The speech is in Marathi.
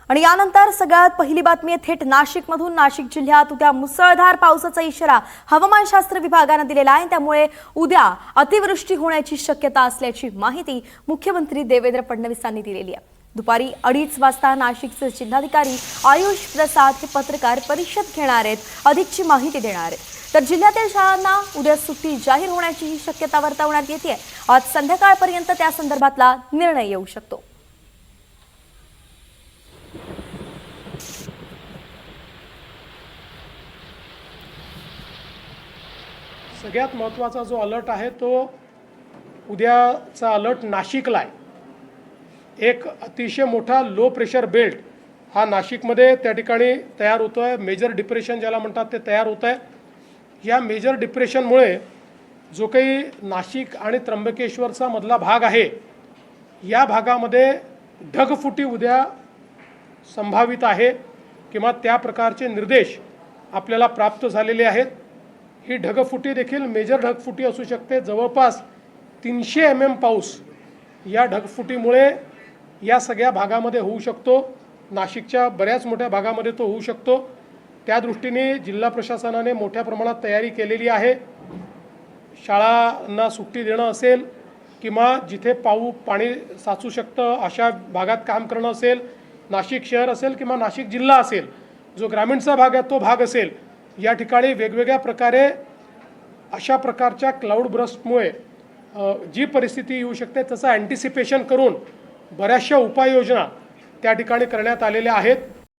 आणि यानंतर सगळ्यात पहिली बातमी आहे थेट नाशिकमधून। नाशिक जिल्ह्यात उद्या मुसळधार पावसाचा इशारा हवामानशास्त्र विभागाने दिलेला आहे। त्यामुळे उद्या अतिवृष्टी होण्याची शक्यता असल्याची माहिती मुख्यमंत्री देवेंद्र फडणवीस यांनी दिलेली आहे। दुपारी 2:30 वाजता नाशिकचे जिल्हाधिकारी आयुष प्रसाद हे पत्रकार परिषद घेणार आहेत, अधिकची माहिती देणार आहेत। तर जिल्ह्यातील शाळांना उद्या सुट्टी जाहीर होण्याची शक्यता वर्तवण्यात येते। आज संध्याकाळपर्यंत त्या संदर्भातला निर्णय येऊ शकतो। सगळ्यात महत्त्वाचा जो अलर्ट आहे तो उद्याचा अलर्ट नाशिकला आहे। एक अतिशय मोठा लो प्रेशर बेल्ट हा नाशिकमध्ये त्या ठिकाणी तयार होतो आहे। मेजर डिप्रेशन ज्याला म्हणतात ते तयार होत आहे। या मेजर डिप्रेशनमुळे जो काही नाशिक आणि त्र्यंबकेश्वरचा मधला भाग आहे या भागामध्ये ढगफुटी उद्या संभावित आहे किंवा त्या प्रकारचे निर्देश आपल्याला प्राप्त झालेले आहेत। ही ढगफुटी देखील मेजर ढगफुटी असू शकते। जवळपास 300 mm पाऊस या ढगफुटीमुळे या सगळ्या भागामध्ये होऊ शकतो। नाशिकच्या बऱ्याच मोठ्या भागामध्ये तो होऊ शकतो। त्या दृष्टीने जिल्हा प्रशासनाने मोठ्या प्रमाणात तयारी केलेली आहे। शाळांना सुट्टी देणं असेल किंवा जिथे पाणी साचू शकतं अशा भागात काम करणं असेल, नाशिक शहर असेल किंवा नाशिक जिल्हा असेल, जो ग्रामीणचा भाग आहे तो भाग असेल, या ठिकाणी वेगवेगळ्या प्रकारे अशा प्रकारच्या क्लाउड ब्रस्टमुळे जी परिस्थिती येऊ शकते त्याचं अँटिसिपेशन करून बऱ्याचशा उपाययोजना त्या ठिकाणी करण्यात आलेल्या आहेत।